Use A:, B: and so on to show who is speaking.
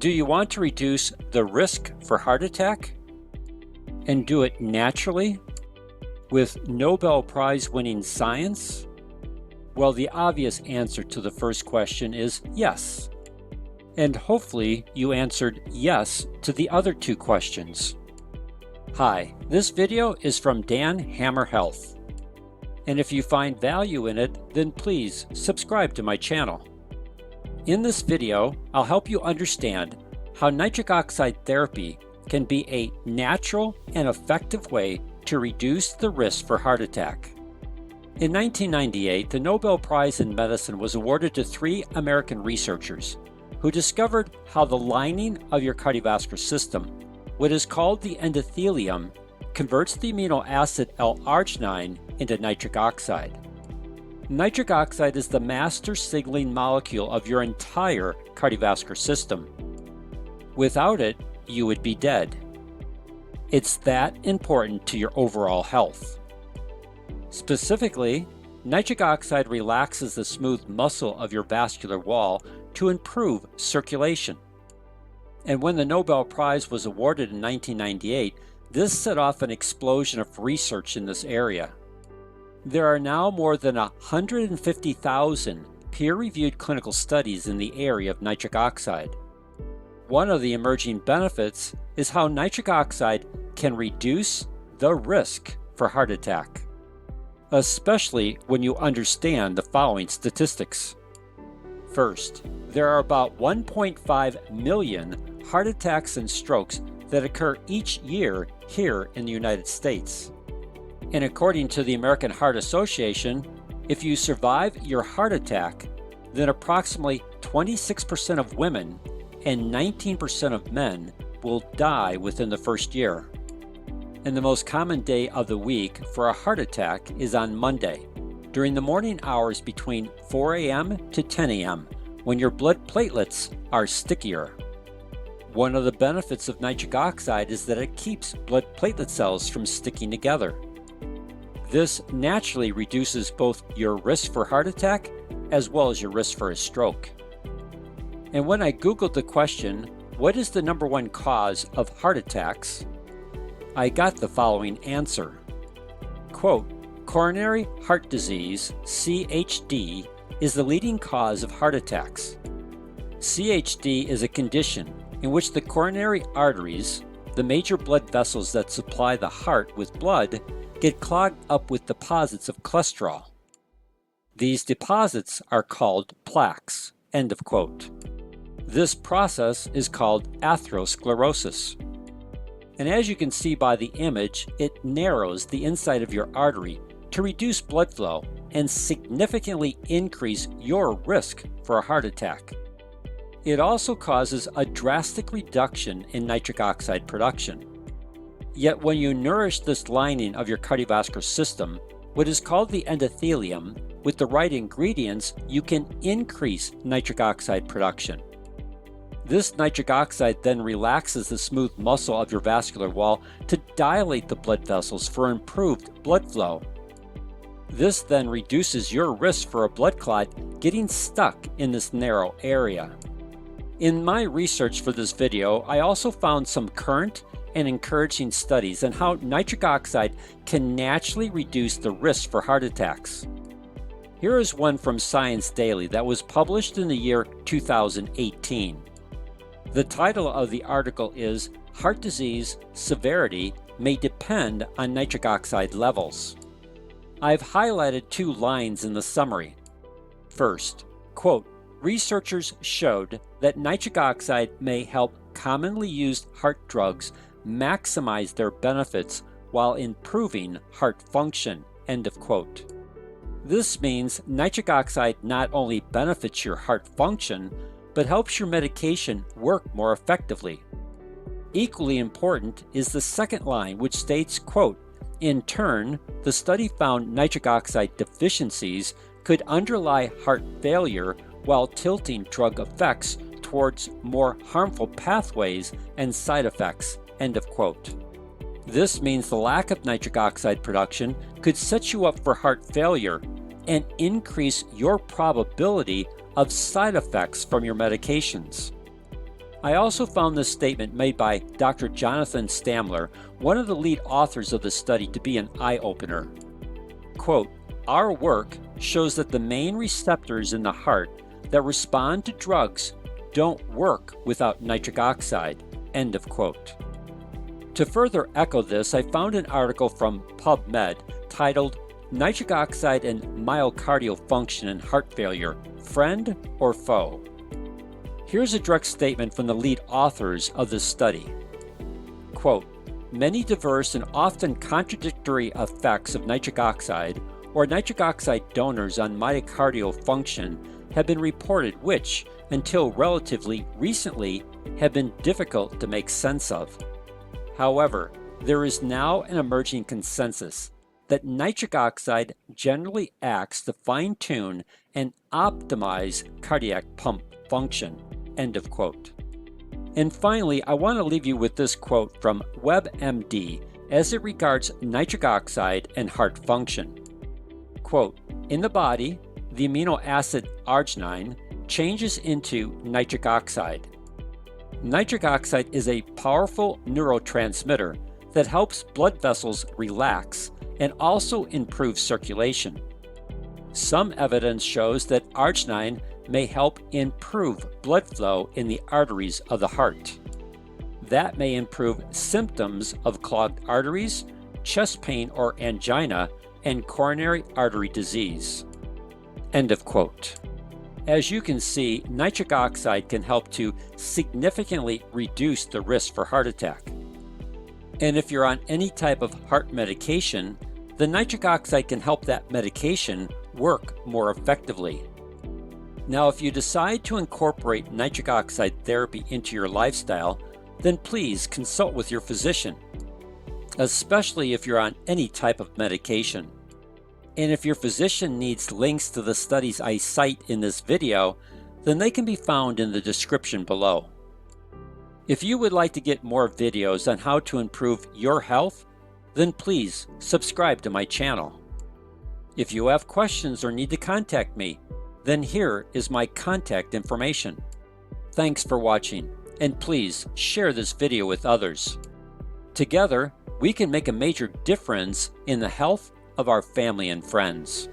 A: Do you want to reduce the risk for heart attack and do it naturally with Nobel Prize winning science? Well, the obvious answer to the first question is yes. And hopefully you answered yes to the other two questions. Hi, this video is from Dan Hammer Health. And if you find value in it, then please subscribe to my channel. In this video, I'll help you understand how nitric oxide therapy can be a natural and effective way to reduce the risk for heart attack. In 1998, the Nobel Prize in Medicine was awarded to 3 American researchers who discovered how the lining of your cardiovascular system, what is called the endothelium, converts the amino acid L-arginine into nitric oxide. Nitric oxide is the master signaling molecule of your entire cardiovascular system. Without it, you would be dead. It's that important to your overall health. Specifically, nitric oxide relaxes the smooth muscle of your vascular wall to improve circulation. And when the Nobel Prize was awarded in 1998, this set off an explosion of research in this area. There are now more than 150,000 peer-reviewed clinical studies in the area of nitric oxide. One of the emerging benefits is how nitric oxide can reduce the risk for heart attack, especially when you understand the following statistics. First, there are about 1.5 million heart attacks and strokes that occur each year here in the United States. And according to the American Heart Association, if you survive your heart attack, then approximately 26% of women and 19% of men will die within the first year. And the most common day of the week for a heart attack is on Monday, during the morning hours between 4 a.m. to 10 a.m., when your blood platelets are stickier. One of the benefits of nitric oxide is that it keeps blood platelet cells from sticking together. This naturally reduces both your risk for heart attack as well as your risk for a stroke. And when I Googled the question, what is the #1 cause of heart attacks? I got the following answer. Quote, coronary heart disease, CHD, is the leading cause of heart attacks. CHD is a condition in which the coronary arteries, the major blood vessels that supply the heart with blood, get clogged up with deposits of cholesterol. These deposits are called plaques. End of quote. This process is called atherosclerosis. And as you can see by the image, it narrows the inside of your artery to reduce blood flow and significantly increase your risk for a heart attack. It also causes a drastic reduction in nitric oxide production. Yet when you nourish this lining of your cardiovascular system, what is called the endothelium, with the right ingredients, you can increase nitric oxide production. This nitric oxide then relaxes the smooth muscle of your vascular wall to dilate the blood vessels for improved blood flow. This then reduces your risk for a blood clot getting stuck in this narrow area. In my research for this video, I also found some current and encouraging studies on how nitric oxide can naturally reduce the risk for heart attacks. Here is one from ScienceDaily that was published in the year 2018. The title of the article is Heart Disease Severity May Depend on Nitric Oxide Levels. I've highlighted 2 lines in the summary. First, quote, researchers showed that nitric oxide may help commonly used heart drugs maximize their benefits while improving heart function, end of quote. This means nitric oxide not only benefits your heart function, but helps your medication work more effectively. Equally important is the second line, which states, quote, in turn, the study found nitric oxide deficiencies could underlie heart failure while tilting drug effects towards more harmful pathways and side effects, end of quote. This means the lack of nitric oxide production could set you up for heart failure and increase your probability of side effects from your medications. I also found this statement made by Dr. Jonathan Stamler, one of the lead authors of the study, to be an eye-opener. Quote, "Our work shows that the main receptors in the heart that respond to drugs don't work without nitric oxide." End of quote. To further echo this, I found an article from PubMed titled "Nitric Oxide and Myocardial Function in Heart Failure, Friend or Foe?" Here's a direct statement from the lead authors of this study. Quote, "Many diverse and often contradictory effects of nitric oxide or nitric oxide donors on myocardial function have been reported, which, until relatively recently, have been difficult to make sense of. However, there is now an emerging consensus that nitric oxide generally acts to fine-tune and optimize cardiac pump function." End of quote. And finally, I want to leave you with this quote from WebMD as it regards nitric oxide and heart function. Quote, "In the body, the amino acid arginine changes into nitric oxide. Nitric oxide is a powerful neurotransmitter that helps blood vessels relax and also improve circulation. Some evidence shows that arginine may help improve blood flow in the arteries of the heart. That may improve symptoms of clogged arteries, chest pain or angina, and coronary artery disease." End of quote. As you can see, nitric oxide can help to significantly reduce the risk for heart attack. And if you're on any type of heart medication, the nitric oxide can help that medication work more effectively. Now, if you decide to incorporate nitric oxide therapy into your lifestyle, then please consult with your physician, especially if you're on any type of medication. And if your physician needs links to the studies I cite in this video, then they can be found in the description below. If you would like to get more videos on how to improve your health, then please subscribe to my channel. If you have questions or need to contact me, then here is my contact information. Thanks for watching, and please share this video with others. Together, we can make a major difference in the health of our family and friends.